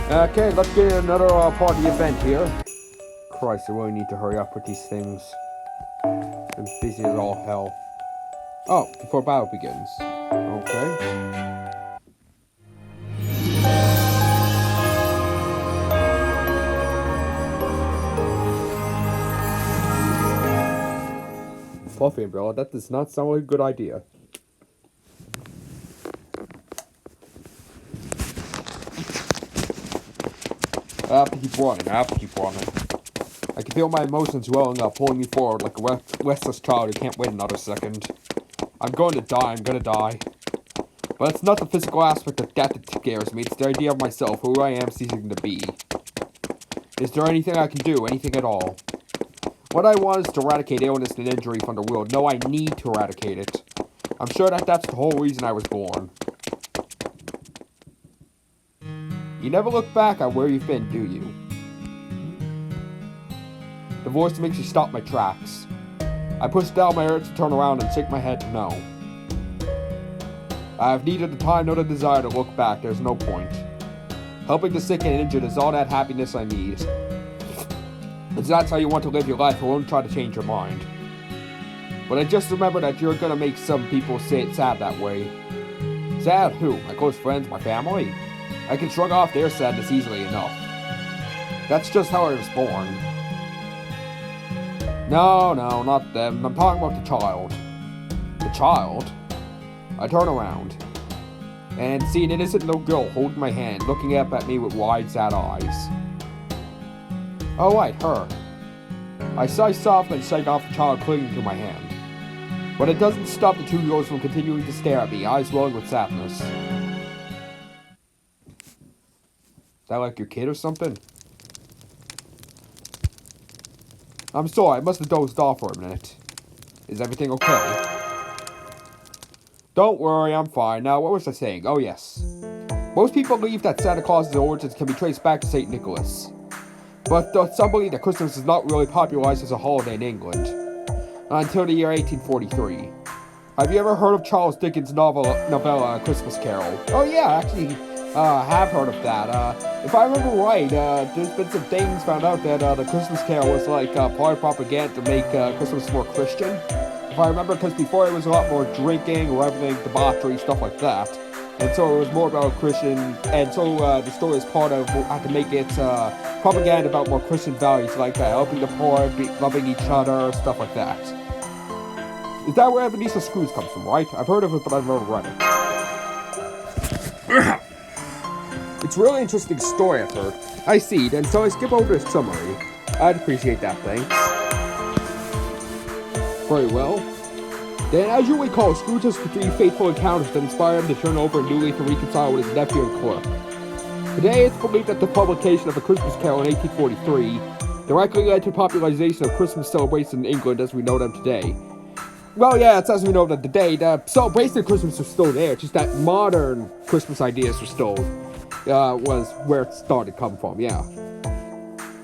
Okay, let's get another part of the event here. Christ, I really need to hurry up with these things. I'm busy as all hell. Oh, before battle begins. Okay. Fluffy umbrella, that does not sound like a good idea. I have to keep running. I can feel my emotions welling up, pulling me forward like a restless child who can't wait another second. I'm gonna die. But it's not the physical aspect of death that scares me, it's the idea of myself, who I am ceasing to be. Is there anything I can do, anything at all? What I want is to eradicate illness and injury from the world. No, I need to eradicate it. I'm sure that that's the whole reason I was born. You never look back at where you've been, do you? The voice makes me stop my tracks. I push down my urge to turn around and shake my head no. I have neither the time nor the desire to look back, there's no point. Helping the sick and injured is all that happiness I need. If that's how you want to live your life, I won't try to change your mind. But I just remember that you're gonna make some people say sad that way. Sad who? My close friends, my family? I can shrug off their sadness easily enough. That's just how I was born. No, not them. I'm talking about the child. The child? I turn around and see an innocent little girl holding my hand, looking up at me with wide, sad eyes. Oh, right, her. I sigh softly and shake off the child clinging to my hand. But it doesn't stop the two girls from continuing to stare at me, eyes welling with sadness. Is that like your kid or something? I'm sorry, I must have dozed off for a minute. Is everything okay? Don't worry, I'm fine. Now, what was I saying? Oh, yes. Most people believe that Santa Claus's origins can be traced back to St. Nicholas. But some believe that Christmas is not really popularized as a holiday in England until the year 1843. Have you ever heard of Charles Dickens' novella, A Christmas Carol? Oh yeah, actually, I have heard of that. If I remember right, there's been some things found out that the Christmas Carol was like part of propaganda to make Christmas more Christian. If I remember, because before it was a lot more drinking, reveling, debauchery, stuff like that. And so it was more about Christian, and so the story is part of how to make it propaganda about more Christian values like that, helping the poor, loving each other, stuff like that. Is that where Ebenezer Scrooge comes from, right? I've heard of it, but I've never read it. It's a really interesting story, I've heard. I see, and so I skip over the summary. I'd appreciate that, thanks. Very well. Then, as you recall, Scrooge has three fateful encounters that inspire him to turn over a new leaf and reconcile with his nephew and clerk. Today, it's believed that the publication of A Christmas Carol in 1843 directly led to the popularization of Christmas celebrations in England as we know them today. Well, yeah, it's as we know them today. The celebration of Christmas was still there, just that modern Christmas ideas were still, was where it started to come from, yeah.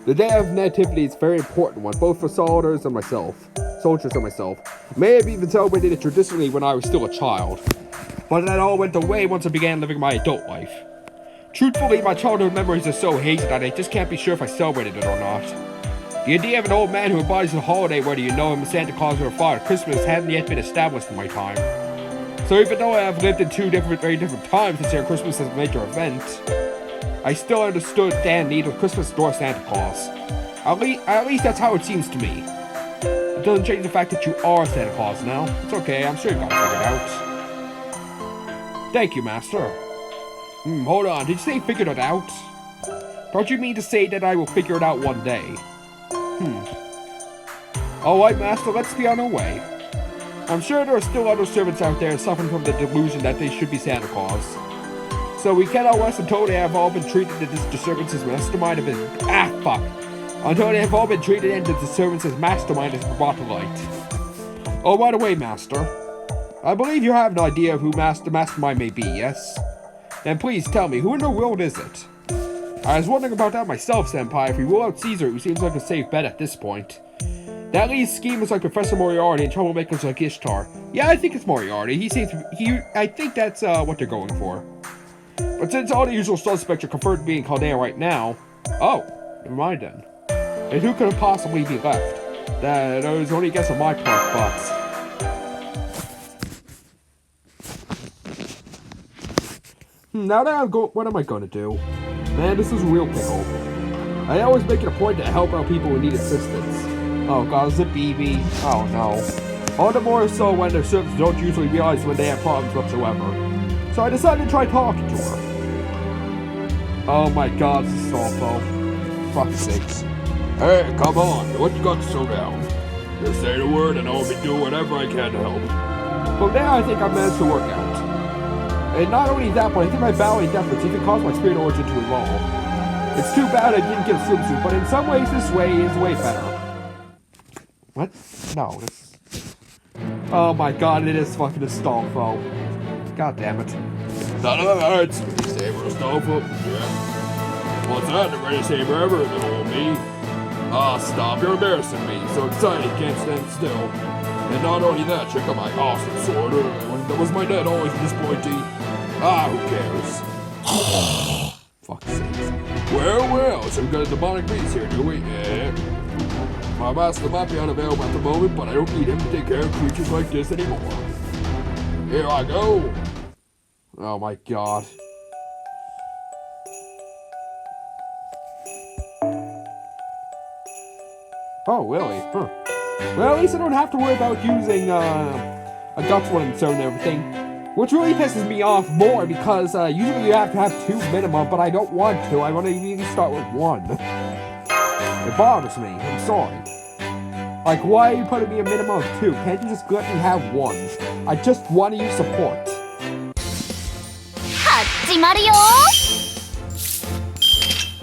The Day of Nativity is a very important one, both for soldiers and myself. May have even celebrated it traditionally when I was still a child. But that all went away once I began living my adult life. Truthfully, my childhood memories are so hazy that I just can't be sure if I celebrated it or not. The idea of an old man who embodies the holiday, whether you know him as Santa Claus or Father Christmas, hadn't yet been established in my time. So even though I have lived in very different times since their Christmas as a major event, I still understood Dan neither Christmas nor Santa Claus. At least that's how it seems to me. It doesn't change the fact that you are Santa Claus now. It's okay, I'm sure you got it figured out. Thank you, Master. Hold on, did you say figured it out? Don't you mean to say that I will figure it out one day? Alright, Master, let's be on our way. I'm sure there are still other servants out there suffering from the delusion that they should be Santa Claus. So we cannot rest until they have all been treated as this disturbance's mastermind of his... Until they have all been treated and the disturbance's mastermind has been brought to light. Oh, by the way, Master, I believe you have an idea of who the mastermind may be, yes? Then please tell me, who in the world is it? I was wondering about that myself, Senpai. If we rule out Caesar, who seems like a safe bet at this point. That leaves schemers like Professor Moriarty and troublemakers like Ishtar. Yeah, I think it's Moriarty. I think that's what they're going for. But But since all the usual suspects are confirmed to be in Caldea right now... Oh, never mind then. And who could have possibly be left? That was only a guess on my part, but... Now that I'm what am I gonna do? Man, this is a real pickle. I always make it a point to help out people who need assistance. Oh god, is it BB? Oh no. All the more so when their servants don't usually realize when they have problems whatsoever. So I decided to try talking to her. Oh my god, this is awful. Fuck's sakes. Hey, come on, what you got to slow down? Just say the word and I'll be doing whatever I can to help. Well, now I think I managed to work out. And not only that, but I think my ballet deference even caused my spirit origin to evolve. It's too bad I didn't get a swimsuit, but in some ways this way is way better. What? No, this... Oh my god, it is fucking Astolfo. God damn it. None of that hurts. Saber Astolfo. Yeah. What's that? The greatest saber ever, little me. Ah, stop. You're embarrassing me. So excited, can't stand still. And not only that, check out my awesome sword. Was my dad always this pointy? Ah, who cares? Fuck's sake. Well, so we've got a demonic beast here, do we? Yeah. My master might be unavailable at the moment, but I don't need him to take care of creatures like this anymore. Here I go. Oh my god. Oh, really? Huh. Well, at least I don't have to worry about using, a guts one and so and everything. Which really pisses me off more because, usually you have to have 2 minimum, but I don't want to. I want to even start with 1. It bothers me. I'm sorry. Like, why are you putting me a minimum of 2? Can't you just let me have 1? I just want to use support.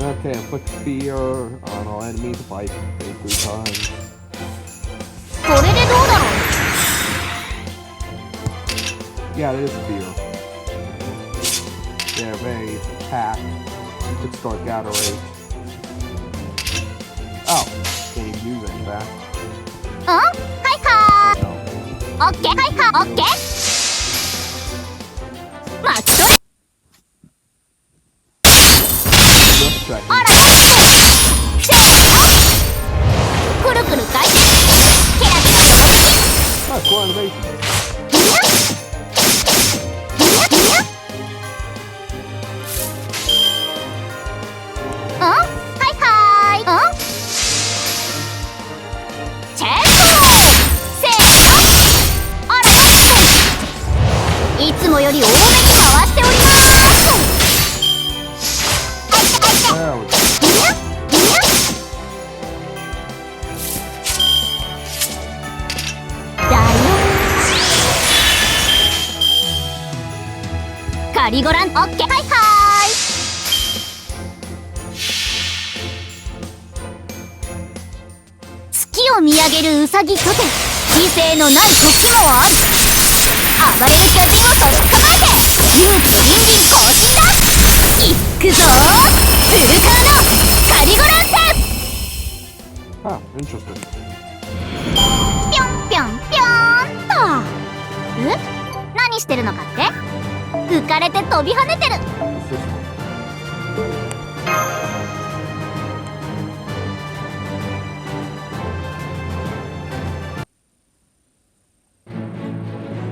Okay, inflict fear on all enemies by 3 times. Yeah, it is fear. Yeah, raid, attack. You could start gathering. Oh, can't even use any of that. Just checking. Oh, cool animation. Ah, interesting.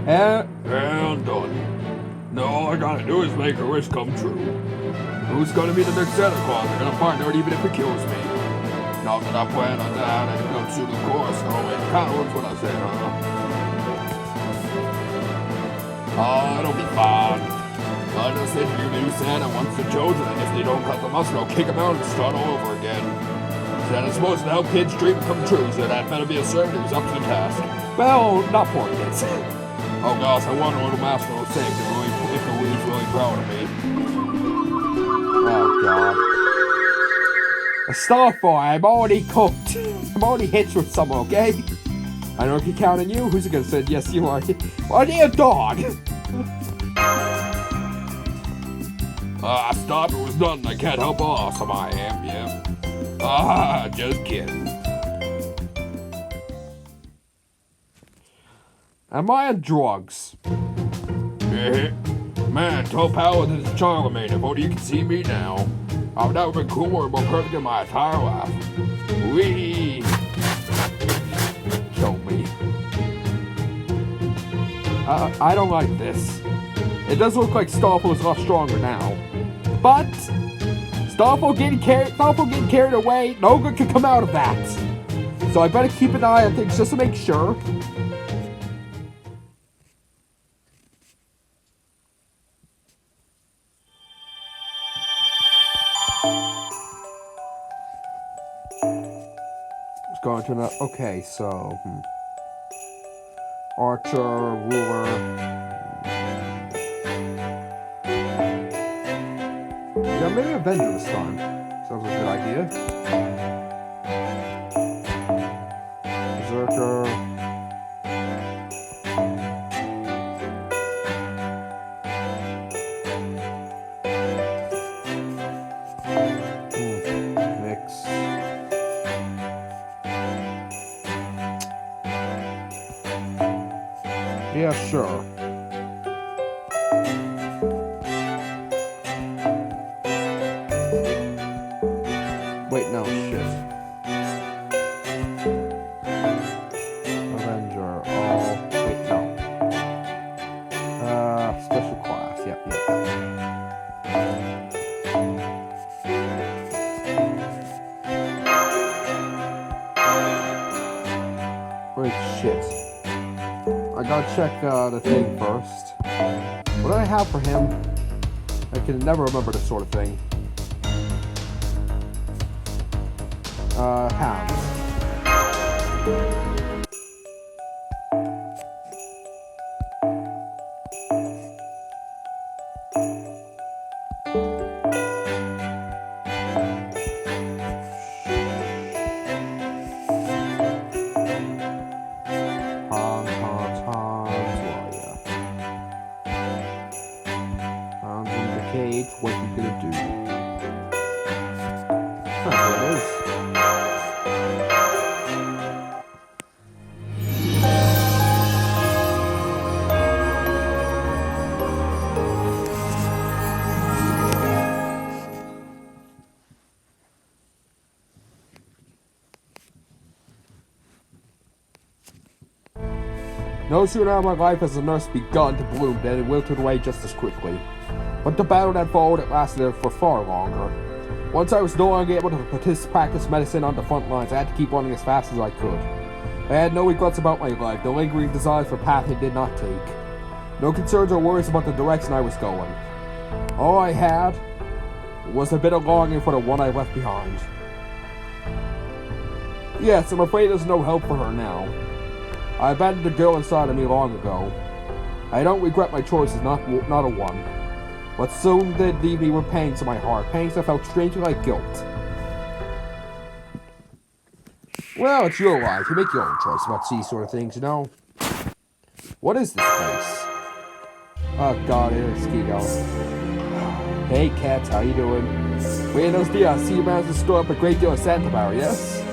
And done. Now all I gotta do is make her wish come true. Who's gonna be the next Santa Claus? I'm gonna find out even if it kills me. Not that I plan on that, and go through the course, so it kinda works what I said, huh? Oh, it'll be fun. I just interview the new Santa once they're chosen, and if they don't cut the mustard, I'll kick them out and start all over again. Santa's supposed to help kids' dreams come true, so that better be a servant who's up to the task. Well, not poor kids. Oh gosh, I wonder what the master will say if the Wii's really proud of me. Oh god. Astolfo, I'm already cooked. I'm already hitched with someone, okay? I don't keep counting you. Who's it gonna say? Yes, you are. Are you a dog? Stop, it was nothing. I can't help how awesome I am, yeah. Just kidding. Am I on drugs? Man, tall paladin is Charlemagne. If only you can see me now. I've never been cooler and more perfect in my entire life. Whee! Show me. I don't like this. It does look like Stoffel is a lot stronger now. But Stoffel getting carried away, no good can come out of that. So I better keep an eye on things just to make sure. Let's go into that. Okay, so Archer, Ruler. Yeah, maybe Avenger this time. Sounds like a good idea. Berserker. Mix. Yeah, sure. Wait, no, shit. Avenger, wait, no. Special class, yep. Wait, shit. I gotta check the thing first. What do I have for him? I can never remember this sort of thing. Hounds. Hounds in the cage, what you gonna do? Huh, there it is. No sooner had my life as a nurse begun to bloom than it wilted away just as quickly. But the battle that followed it lasted for far longer. Once I was no longer able to practice medicine on the front lines, I had to keep running as fast as I could. I had no regrets about my life, no lingering desires for a path I did not take. No concerns or worries about the direction I was going. All I had was a bit of longing for the one I left behind. Yes, I'm afraid there's no help for her now. I abandoned the girl inside of me long ago. I don't regret my choices, not a one. But soon did leave me with pangs in my heart, pangs that felt strangely like guilt. Well, it's your life. You make your own choice about these sort of things, you know? What is this place? Oh god, it is Kiko. Hey cats, how you doing? We those DLC you managed to store up a great deal of Santa Power, yes?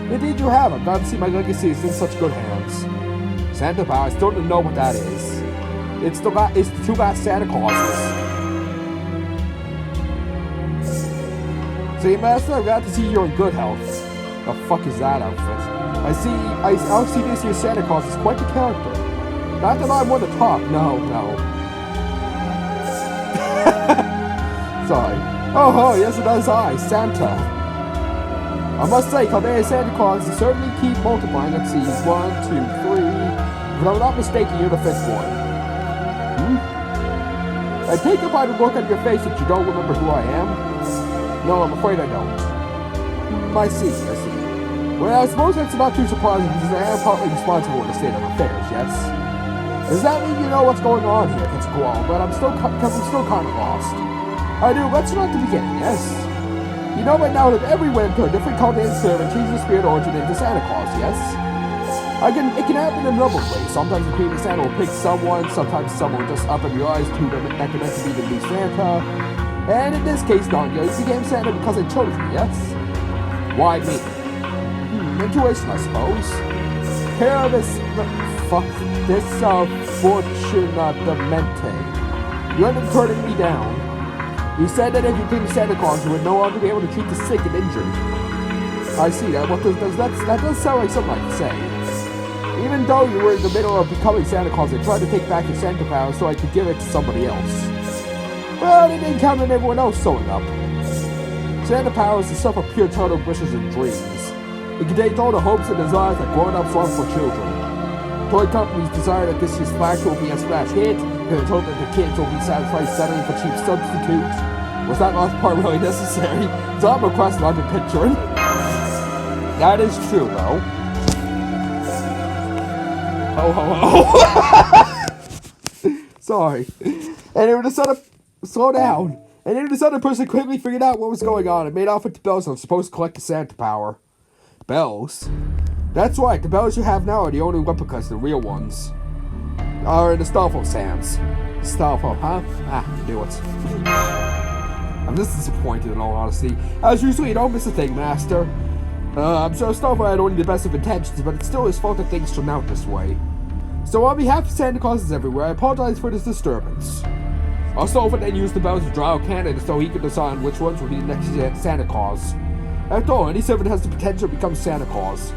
Indeed you have. I'm glad to see my legacy is in such good hands. Santa Power, I still don't know what that is. It's the two last Santa Clauses. See, Master, I'm glad to see you're in good health. The fuck is that outfit? I see this year's Santa Claus is quite the character. Not that I'm one to talk, no. Sorry. Oh, yes it is I, Santa. I must say, Caldea's Santa Claus is certainly keep multiplying. Let's see, 1, 2, 3. If I'm not mistaken, you're the 5th one. I take it by the look on your face that you don't remember who I am. No, I'm afraid I don't. I see. Well, I suppose that's not too surprising because I am partly responsible for the state of affairs, yes? Does that mean you know what's going on here, Quetzalcoatl? But I'm still kind of lost. I do, let's start at the beginning, yes? You know by now that every winter, a different Chaldean servant changes the spirit origin into Santa Claus, yes? It can happen in a number of ways. Sometimes the Queen of Santa will pick someone, sometimes someone will just up and realize to them that they're meant to be the new Santa. And in this case, Nightingale, you became Santa because I chose you, yes? Why me? Intuition, I suppose. Here this fortuna demente. You ended up turning me down. You said that if you became Santa Claus, you would no longer be able to treat the sick and injured. I see that. That does sound like something I can say. Even though you were in the middle of becoming Santa Claus, I tried to take back your Santa power so I could give it to somebody else. Well, they didn't count on everyone else showing up. Santa power is the stuff of pure childhood wishes and dreams. It contains all the hopes and desires that grown-ups want for children. Toy companies desire that this year's flash will be a smash hit. Parents hope that the kids will be satisfied settling for cheap substitutes. Was that last part really necessary? So I'm across what I've been picturing. That is true, though. Sorry. And it was sort of slow down. And then this other person quickly figured out what was going on and made off with the bells that were supposed to collect the Santa power. Bells? That's right, the bells you have now are the only replicas, the real ones. Are in the Starfall's hands. Starfall, huh? Knew it. I'm just disappointed in all honesty. As usual, you don't miss a thing, Master. I'm sure Starfall had only the best of intentions, but it's still his fault that things turn out this way. So on behalf of Santa Clauses everywhere, I apologize for this disturbance. Starfall then used the bells to draw out candidates so he could decide which ones would be the next Santa Claus. After all, any servant has the potential to become Santa Claus.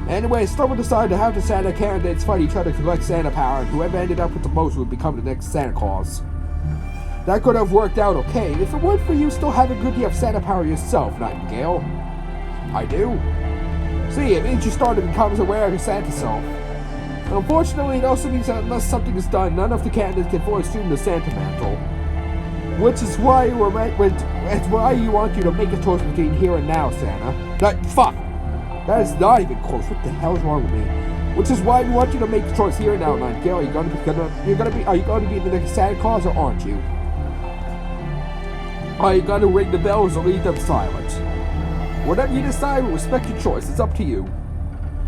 Anyway, Starfall decided to have the Santa candidates fight each other to collect Santa power, and whoever ended up with the most would become the next Santa Claus. That could have worked out okay if it weren't for you still having a good deal of Santa power yourself, Nightingale. I do. See, it means you started to become aware of your Santa self. Unfortunately, it also means that unless something is done, none of the candidates can fully assume the Santa mantle. Which is why you want you to make a choice between here and now, Santa. Fuck! That is not even close. What the hell is wrong with me? Which is why we want you to make a choice here and now, Nightingale. Are you going to be the next Santa Claus or aren't you? Are you going to ring the bells or leave them silent? Whatever you decide, we'll respect your choice. It's up to you.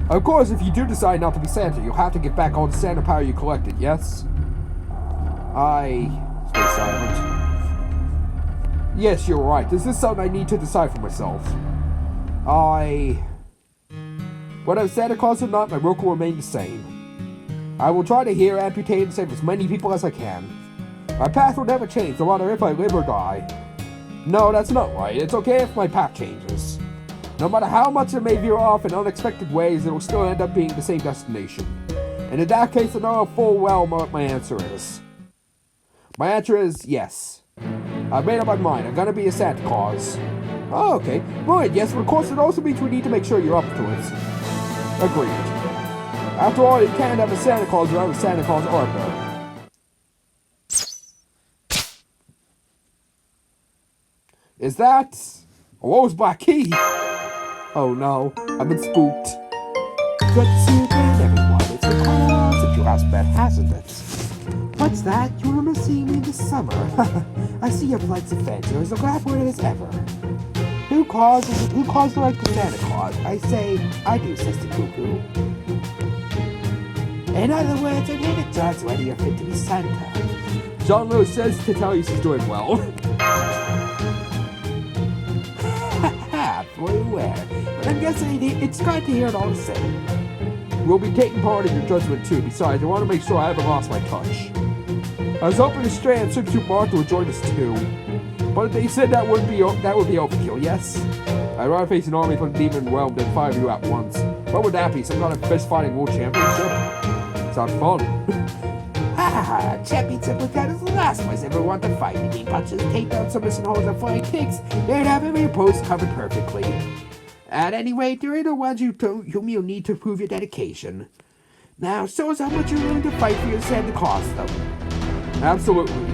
Of course, if you do decide not to be Santa, you'll have to give back all the Santa power you collected, yes? Stay silent. Yes, you're right. This is something I need to decide for myself. Whether Santa Claus or not, my work will remain the same. I will try to heal, amputate, and save as many people as I can. My path will never change, no matter if I live or die. No, that's not right. It's okay if my path changes. No matter how much it may veer off in unexpected ways, it will still end up being the same destination. And in that case, I know full well what my answer is. My answer is yes. I've made up my mind. I'm gonna be a Santa Claus. Oh, okay. Right, yes, but of course it also means we need to make sure you're up to it. Agreed. After all, you can't have a Santa Claus without a Santa Claus armor. Is that a Woe's Black Key? Oh no, I've been spooked. Good to see you again, everyone. It's been quite a while since you last met, hasn't it? What's that? You remember seeing me this summer? I see your blood's adventure is as elaborate as ever. Who calls like the Santa Claus? I say, I do, Sister Cuckoo. In other words, I made a judge whether you're fit to be Santa. John Lewis says to tell you she's doing well. Fully aware, but I'm guessing it's glad to hear it all the same. We'll be taking part in your judgment too. Besides, I want to make sure I haven't lost my touch. I was hoping to stray and Substitute Martha would join us too, but they said that would be overkill. Yes, I'd rather face an army from the demon realm than 5 of you at once. What would that be? Some kind of fist fighting world championship? Sounds fun. Championship like that is the last place I ever want to fight. You mean punches, takedowns, submission holds, and flying kicks? They'd have every pose covered perfectly. At any rate, there are the ones whom you'll need to prove your dedication. Now, show us how much you're willing to fight for your Santa Claus, though. Absolutely.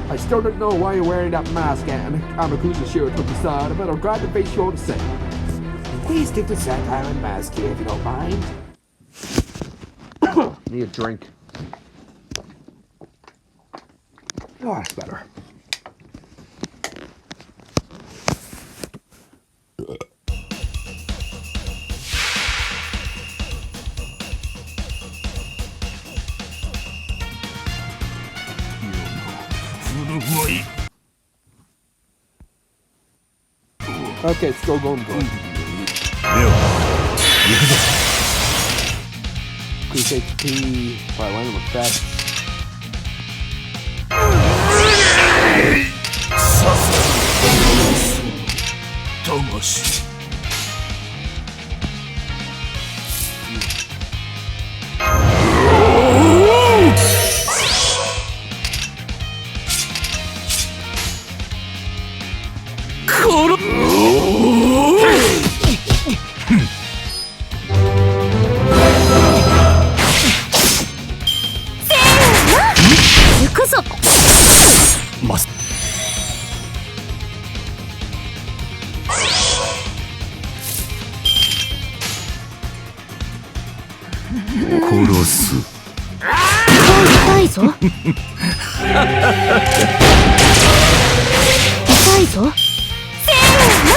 I still don't know why you're wearing that mask and Amakusa shield to the side, but I'm glad to face you all the same. Please take the Santa Island mask here if you don't mind. Need a drink. Oh, that's better. Okay, it's still going good. Increase HP by landing with that. 痛いぞ。痛いぞ。せーの。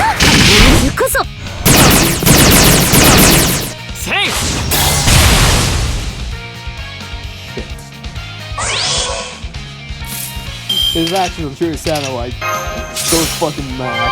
行くぞ。せい。His actions truly sounded like so fucking mad.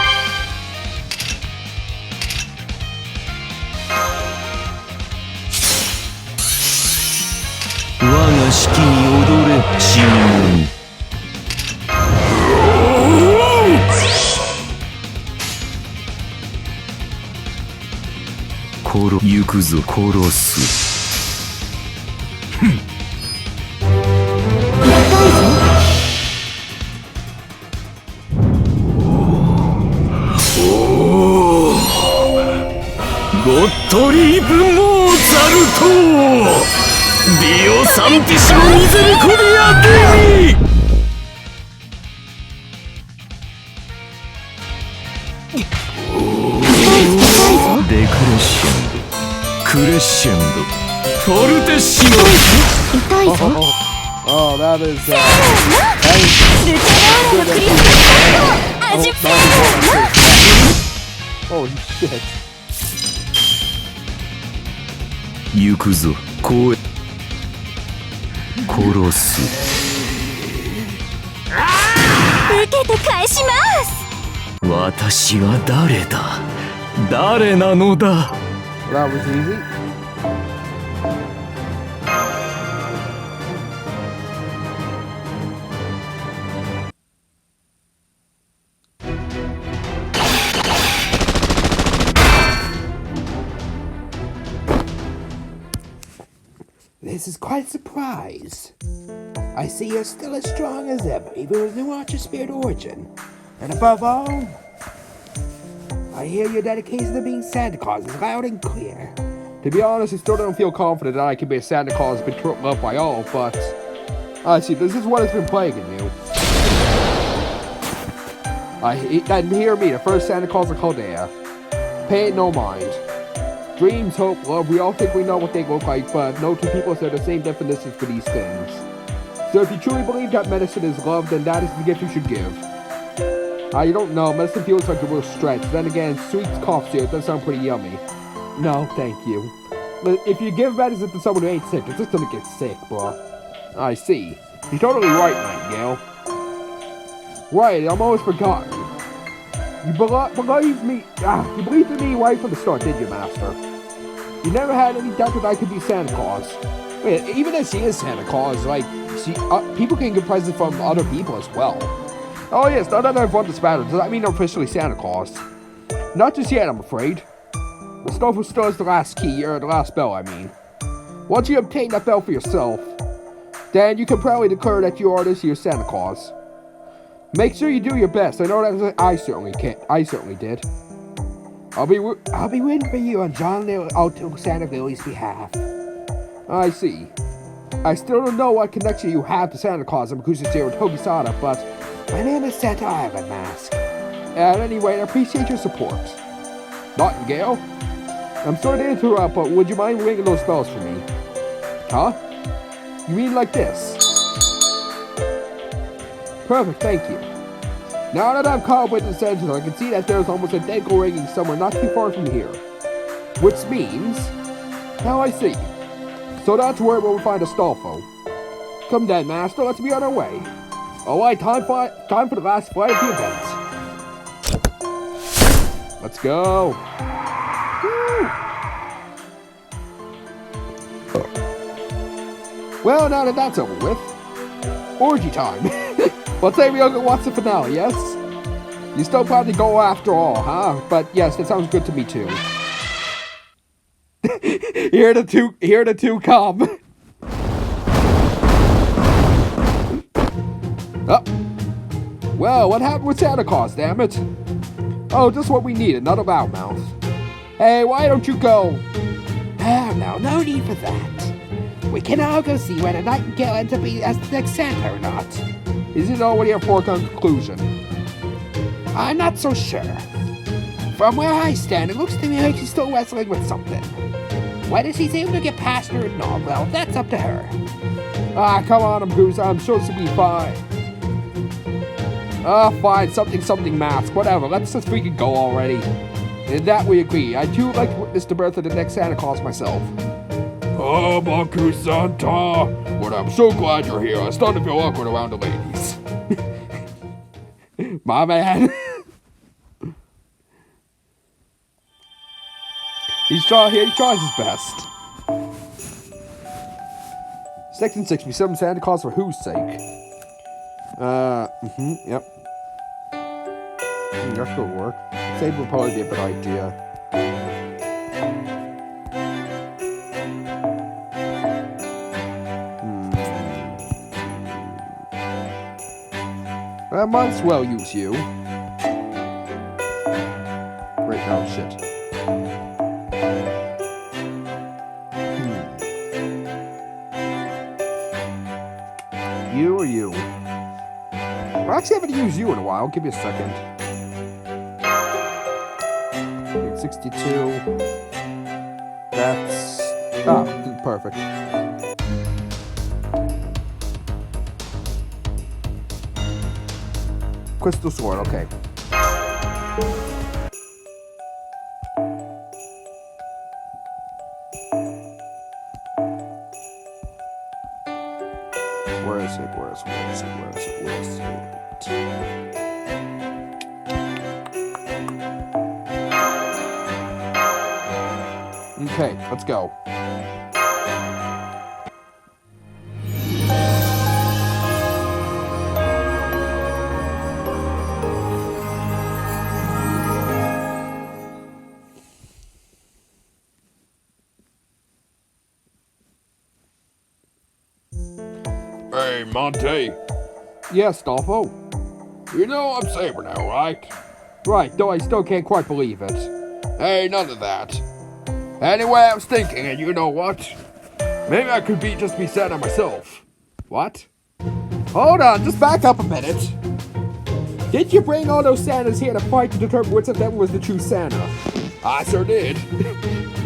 Dio Santissimo Misericordia Dei! Decrescendo, crescendo, fortissimo. Oh, that is holy shit. 行くぞ、こう殺す。受けて返します。私は誰だ？誰なのだ？ That was easy. This is quite a surprise. I see you're still as strong as ever, even with no Archer Spirit origin. And above all, I hear your dedication to being Santa Claus is loud and clear. To be honest, I still don't feel confident that I can be a Santa Claus been loved by all, but I see, this is what has been plaguing you. And hear me, the first Santa Claus of Chaldea. Pay it no mind. Dreams, hope, love, we all think we know what they look like, but no two people share the same definitions for these things. So if you truly believe that medicine is love, then that is the gift you should give. I don't know, medicine feels like a real stretch. Then again, sweet cough syrup does sound pretty yummy. No, thank you. But if you give medicine to someone who ain't sick, it's just gonna get sick, bro. I see. You're totally right, Nightingale. Right, I'm always forgotten. You believe me. You believed in me right from the start, did you, Master? You never had any doubt that I could be Santa Claus. Wait, even as he is Santa Claus, like, see, people can get presents from other people as well. Oh yes, now that I've won this battle, does that mean I'm officially Santa Claus? Not just yet, I'm afraid. The Snowfall still is the last key, or the last bell, I mean. Once you obtain that bell for yourself, then you can proudly declare that you are this year's Santa Claus. Make sure you do your best. I know that I certainly did. I'll be waiting for you on Santa Lily's behalf. I see. I still don't know what connection you have to Santa Claus and Makusa Zero Togisada, but my name is Santa Island Mask. And anyway, I appreciate your support. Nightingale? I'm sorry to interrupt, but would you mind ringing those bells for me? Huh? You mean like this? Perfect, thank you. Now that I'm caught up with the sensors, I can see that there's almost a deco ringing somewhere not too far from here. Which means... Now I see. So that's where we'll find Astolfo. Come then, Master, let's be on our way. Alright, time for the last flight of the event. Let's go. Woo. Well, now that that's over with, orgy time. Let's say we all go watch the finale, yes? You still plan to go after all, huh? But yes, that sounds good to me too. Here the two come. Oh. Well, what happened with Santa Claus, damn it? Oh, just what we need, another loudmouth. Hey, why don't you go? Oh, no need for that. We can all go see whether Nightingale ends up being as the next Santa or not. Is it already a foregone conclusion? I'm not so sure. From where I stand, it looks to me like she's still wrestling with something. Whether she's able to get past her or not, well, that's up to her. Ah, come on, Goose. I'm sure she'll be fine. Fine. Something mask. Whatever. Let's just freaking go already. In that we agree. I too like to witness the birth of the next Santa Claus myself. Oh, Marcus Santa. But I'm so glad you're here. I started to feel awkward around the ladies. My man. He tries his best. Section 67, Santa Claus for whose sake? Yep. That should work. Save would probably be a good idea. I might as well use you. Great, oh shit. You or you? Well, actually, I haven't used you in a while. Give me a second. 62. That's... oh, perfect. Crystal Sword, okay. Where is it? Okay, let's go. Hey, Monte. Yes, Dolfo. You know I'm Saber now, right? Right, though I still can't quite believe it. Hey, none of that. Anyway, I was thinking, and you know what? Maybe I could just be Santa myself. What? Hold on, just back up a minute. Did you bring all those Santas here to fight to determine which of them was the true Santa? I sure did.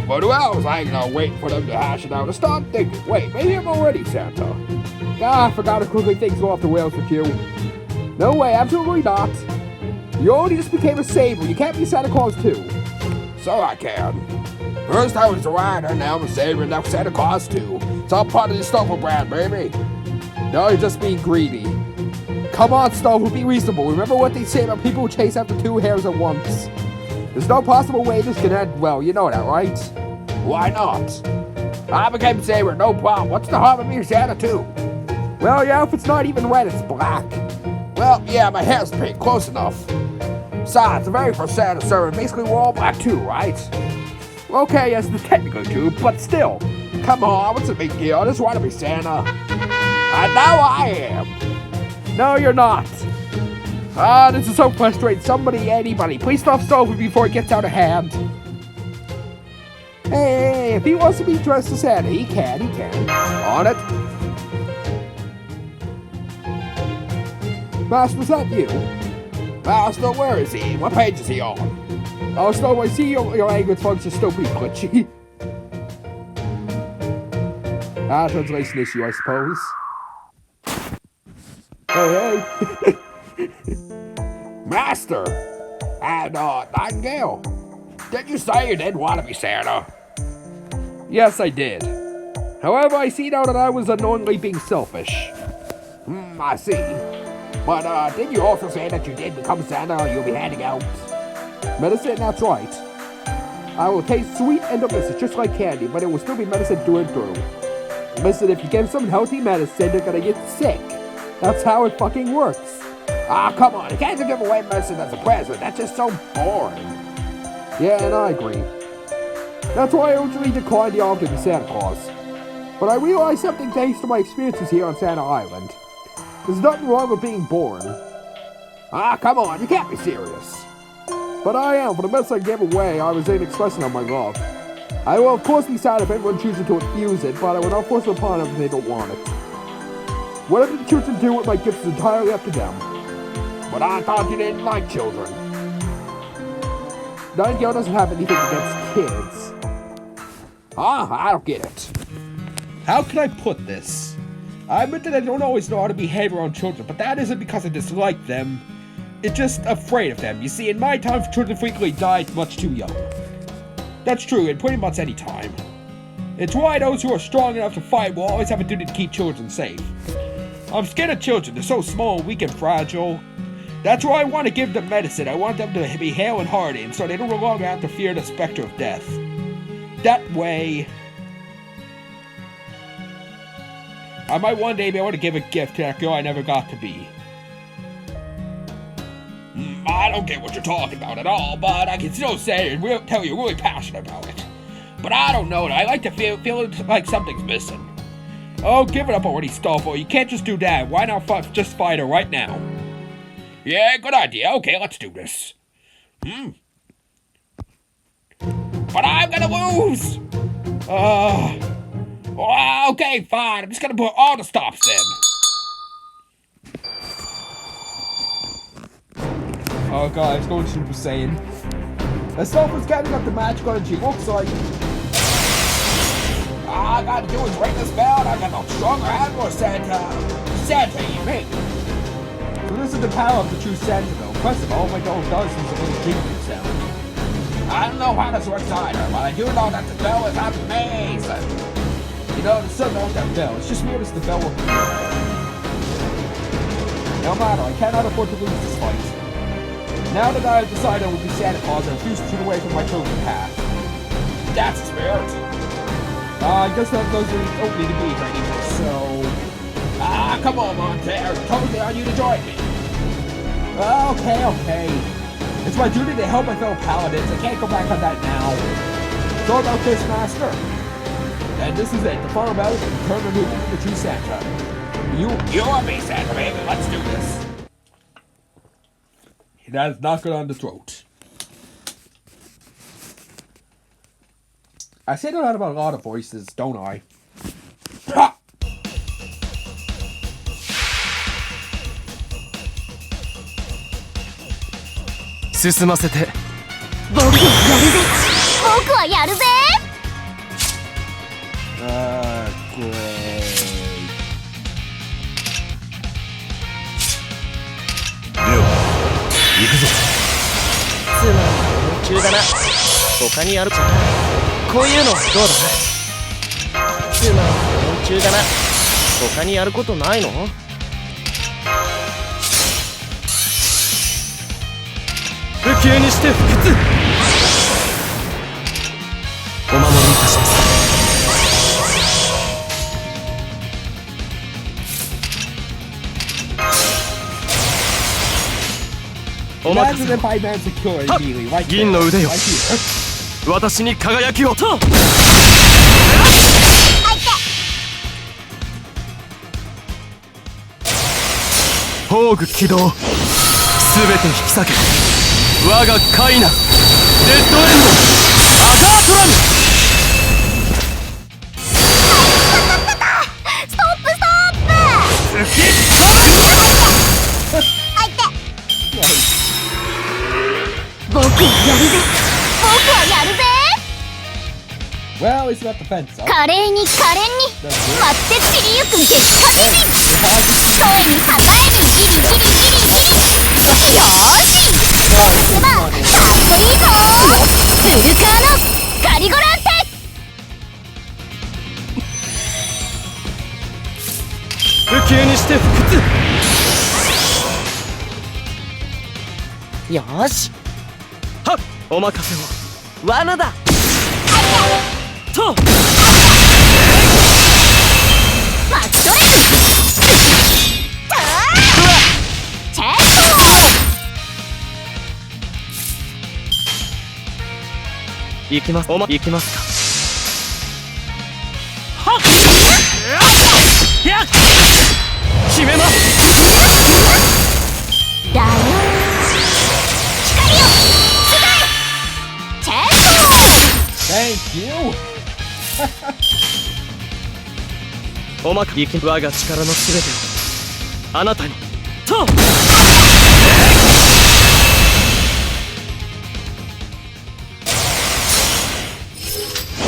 But who else? I ain't gonna wait for them to hash it out and start thinking, wait, maybe I'm already Santa. Ah, I forgot how quickly things go off the rails with you. No way, absolutely not. You only just became a Saber. You can't be Santa Claus too. So I can. First I was a rider, now I'm a Saber, and now Santa Claus too. It's all part of the Stoffel brand, baby. No, you're just being greedy. Come on, Stoffel, be reasonable. Remember what they say about people who chase after two hares at once. There's no possible way this can end well, you know that, right? Why not? I became Saber, no problem. What's the harm of being Santa too? Well, your outfit's not even red, it's black. Well, yeah, my hair's pink, close enough. Besides, the very first Santa sermon, basically we're all black too, right? Okay, yes, the technical too, but still. Come on, what's the big deal? I just want to be Santa. And now I am. No, you're not. Ah, this is so frustrating. Somebody, anybody, please stop Stoffel before it gets out of hand. Hey, if he wants to be dressed as Santa, he can. On it. Master, was that you? Master, where is he? What page is he on? Oh, Snow, I see your language function's still pretty glitchy. Translation issue, I suppose. Hey. Master! And, Nightingale, did you say you didn't want to be Santa? Yes, I did. However, I see now that I was unknowingly being selfish. I see. But, did you also say that you did become Santa or you'll be handing out medicine? That's right. I will taste sweet and delicious, just like candy, but it will still be medicine through and through. Listen, if you give someone healthy medicine, they're gonna get sick. That's how it fucking works. Ah, come on, you can't just give away medicine as a present. That's just so boring. Yeah, and I agree. That's why I originally declined the offer to be Santa Claus. But I realized something thanks to my experiences here on Santa Island. There's nothing wrong with being born. Ah, come on, you can't be serious. But I am. For the message I gave away, I was an expression of my love. I will of course be sad if anyone chooses to refuse it, but I will not force it upon them if they don't want it. Whatever they choose to do with my gifts is entirely up to them. But I thought you didn't like children. Nightingale doesn't have anything against kids. Ah, I don't get it. How can I put this? I admit that I don't always know how to behave around children, but that isn't because I dislike them. It's just afraid of them. You see, in my time, children frequently died much too young. That's true, in pretty much any time. It's why those who are strong enough to fight will always have a duty to keep children safe. I'm scared of children. They're so small, weak, and fragile. That's why I want to give them medicine. I want them to be hale and hearty, and so they no longer have to fear the specter of death. That way, I might one day be able to give a gift to that girl I never got to be. I don't get what you're talking about at all, but I can still say and tell you're really passionate about it. But I don't know, I like to feel like something's missing. Oh, give it up already, Stoffel. You can't just do that. Why not just fight her right now? Yeah, good idea. Okay, let's do this. But I'm gonna lose! Well, okay, fine. I'm just gonna put all the stops in. Oh god, it's going Super Saiyan. As Stoffel's getting up the magic energy, looks like... All I gotta do is ring this bell and I got no stronger and more Santa, you mean? So this is the power of the true Santa, though. Impressive, all my dog does is a little jingling sound. I don't know how this works either, but I do know that the bell is amazing. You know, there's something wrong with that bell. It's just weird as the bell will be. No matter, I cannot afford to lose this fight. Now that I have decided I will be Santa Claus, I refuse to turn away from my chosen path. That's the spirit. I guess that those don't need to be here anymore, so... Come on, Monte. It's totally on you to join me. Okay. It's my duty to help my fellow paladins. I can't go back on that now. So about this, Master. And this is it. The final battle is to determine who will be the true Santa. You and me, Santa, baby. Let's do this. That is not good on the throat. I say that about a lot of voices, don't I? Ha! Great. 行くぞ。つまんな連中だな。他にあるか。こういうのどうだ。つまんな連中だな。他にやることないの？不朽にして不屈。お守りいたします。Imagine if I managed to kill her immediately, like 銀の腕よ like here. 私に輝きをと宝具起動すべて引き裂け我がカイナデッドエンドアザートラムストップストップスキッあいて僕はやるぜ僕はやるぜ Well, it's about the fence. 華麗に可憐に舞って散りゆく月下美人声に栄えるギリギリギリギリよーし出番かっこいいぞウルカーノカリゴランテ不朽にして不屈よーしはっお任せを罠だと巻き取れチェック行きます。行きますか。はっやっ決めます。だよ光よチェンソ Thank you! おまか行き我が力のすべてをあなたにと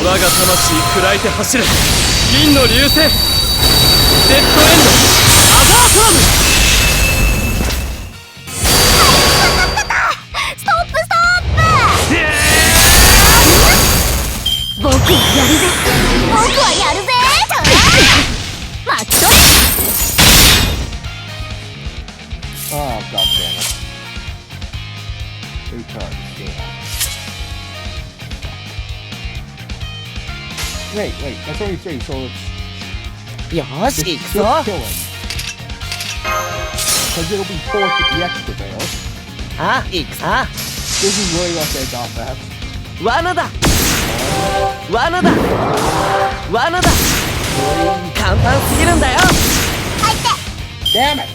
我が魂砕いて走れ銀の流星デッドエンドアザートームストップストップ僕はやるぜ僕はやるぜ待ちと Oh, god damn it. 2 cards, yeah. Wait, that's only 3, so it's... よし行くぞ just kill him. Because it'll be forced at the extra there. あ行くさ This is really what they got that. 罠だ罠だ罠だ簡単すぎるんだよ Damn it!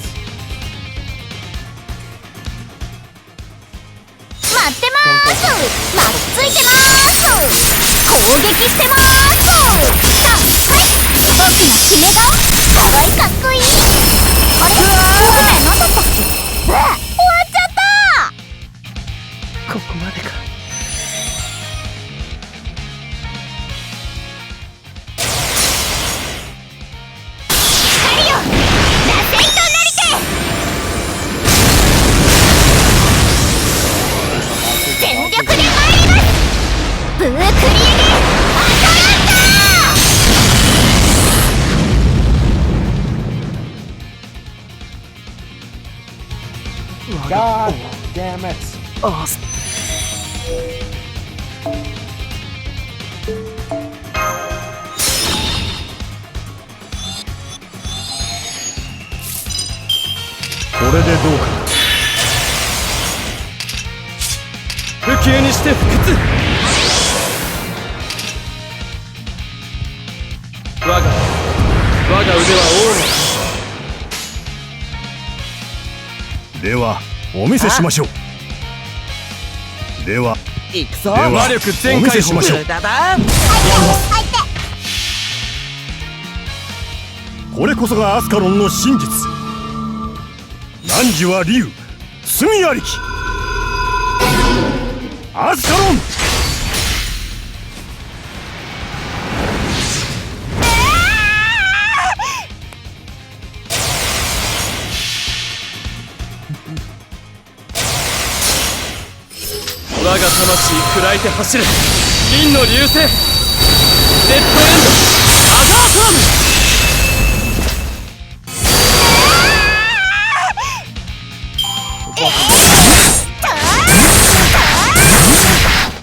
待ってまーす巻きついてまーす攻撃してまーすさあはい僕の決め顔かわいいかっこいいあれ僕じゃなかったっけ終わっちゃったここまでか光よ螺旋となりて全力で参りますブークリエゲアトランタ God damn it! あこれでどうか不朽にして不屈我が腕は王のではお見せしましょう。では行くぞでは魔力全開お見せしましょう。だだこれこそがアスカロンの真実。汝は竜罪ありきアスカロン。我が魂砕いて走れ銀の流星デッドエンドアザート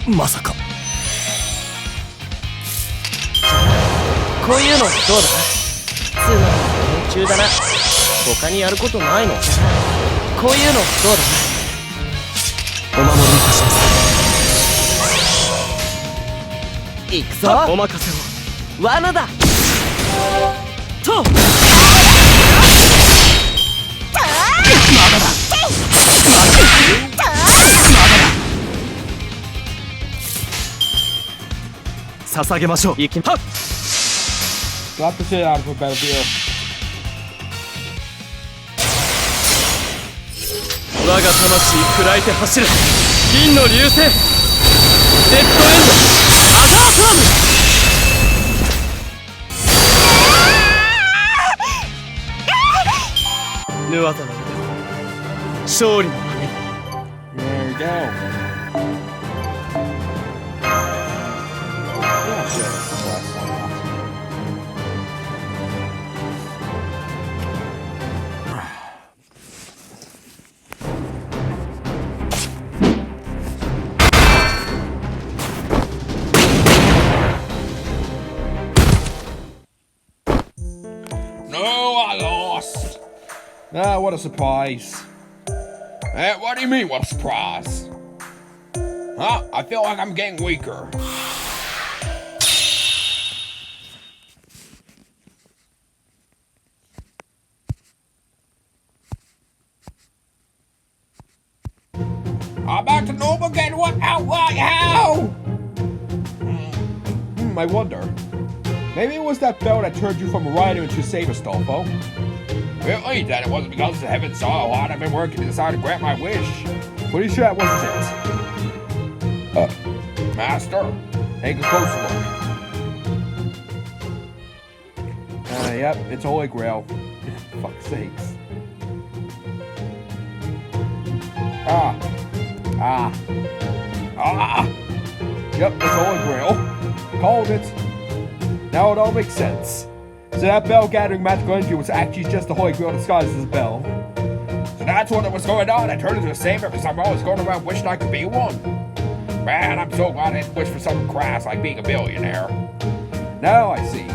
ームまさかこういうのどうだ通なの連中だな他にやることないのこういうのどうだお守りいたします行くぞお任せを罠だと捧げましょう行きはっ Slap the shit out of him, Battlefield. 我が魂砕いて走れ銀の流星デッドエンドアザートームヌアタの腕を勝利のために There we go. Yeah, sure. Last one. No, I lost. Ah, what a surprise. What do you mean, what a surprise? Huh? I feel like I'm getting weaker. Ow! I wonder. Maybe it was that bell that turned you from a rider into a saber, Stolfo. Really? Then it wasn't because the heavens saw how hard I've been working to decide to grant my wish. Pretty sure that wasn't it. Master, take a closer look. Yep, it's Holy Grail. Fuck's sakes. Yep, it's Holy Grail. Called it. Now it all makes sense. So that bell gathering magical energy was actually just the Holy Grail disguised as a bell. So that's what was going on. I turned into a saber because I'm always going around wishing I could be one. Man, I'm so glad I didn't wish for something crass like being a billionaire. Now I see.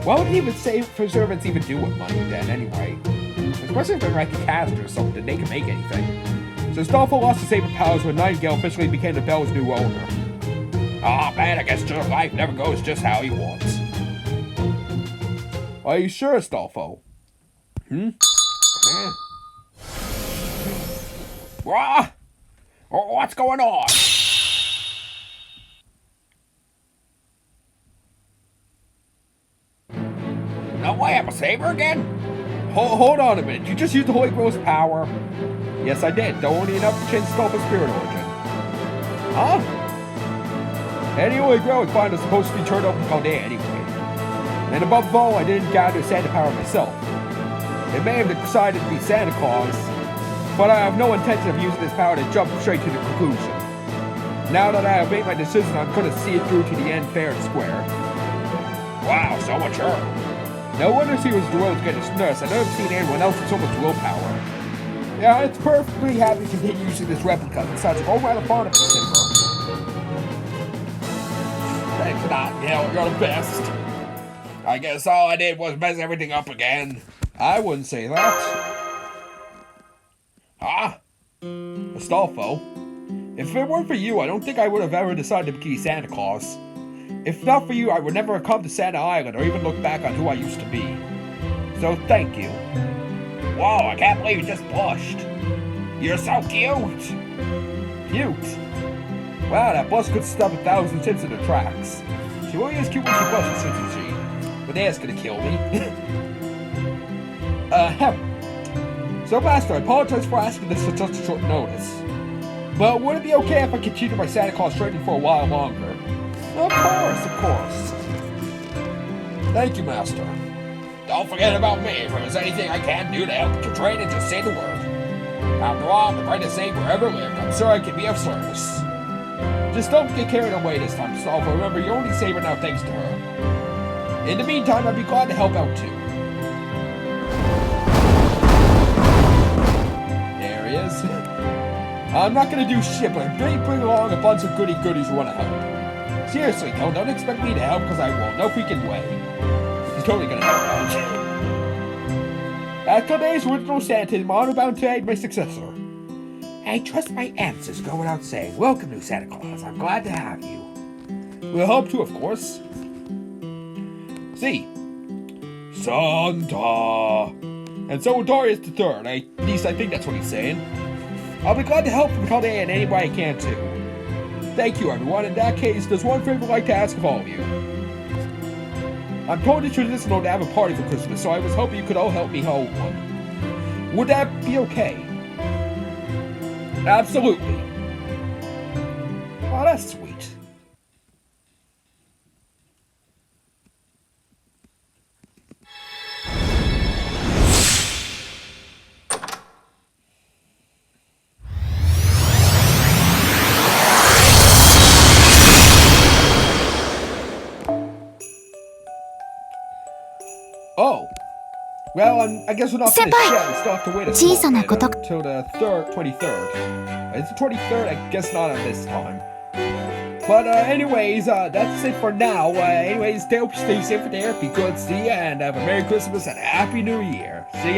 Why would even saber servants even do with money then, anyway? Especially if they're like a caster or something, they can make anything. So Stolfo lost his saber powers when Nightingale officially became the bell's new owner. Oh man, I guess just life never goes just how he wants. Are you sure, Stolfo? What? What's going on? No way, I'm a saber again? Hold on a minute. You just used the Holy Grail's power? Yes, I did, though only enough to change Stolfo's spirit origin. Huh? Any Holy Grail would find was supposed to be turned over to Chaldea anyway. And above all, I didn't gather Santa power myself. It may have decided to be Santa Claus, but I have no intention of using this power to jump straight to the conclusion. Now that I have made my decision, I'm going to see it through to the end fair and square. Wow, so mature. No wonder he was the world's greatest nurse. I've never seen anyone else with so much willpower. Yeah, it's perfectly happy to continue using this replica. Besides, I'm all right fond of this timber. Thanks, Nightingale, you're the best. I guess all I did was mess everything up again. I wouldn't say that. Huh? Astolfo, if it weren't for you, I don't think I would have ever decided to be Santa Claus. If not for you, I would never have come to Santa Island or even look back on who I used to be. So thank you. Whoa, I can't believe you just blushed. You're so cute. Cute? Wow, that bus could stop 1,000 chips in the tracks. She really is cute when she blushes, isn't she? But that's gonna kill me. So, Master, I apologize for asking this at such a short notice. But would it be okay if I continued my Santa Claus training for a while longer? Of course. Thank you, Master. Don't forget about me. If there's anything I can do to help with your training, just say the word. After all, I'm the greatest saber ever lived. I'm sure I can be of service. Just don't get carried away this time, Stolfo. Remember, you're only saber now thanks to her. In the meantime, I'd be glad to help out too. There he is. I'm not gonna do shit, but bring along a bunch of goody-goodies who wanna help. Seriously, though, don't expect me to help because I won't. No freaking way. He's totally gonna help out. As Chaldea's original Santa, I'm honor bound to aid my successor. I trust my answers go without saying. Welcome, new Santa Claus. I'm glad to have you. We'll help too, of course. See, Santa. And so Darius the Third. At least I think that's what he's saying. I'll be glad to help from Chaldea in any way I can too. Thank you, everyone. In that case, there's one favor I'd like to ask of all of you. I'm totally traditional to have a party for Christmas, so I was hoping you could all help me hold one. Would that be okay? Absolutely. Oh, that's sweet. Oh. Well, I guess we're not finished yet. We still have to wait a little bit until the 23rd. It's the 23rd, I guess not at this time. But anyways, that's it for now. Anyways, stay safe there, be good, see ya, and have a Merry Christmas and a Happy New Year. See ya.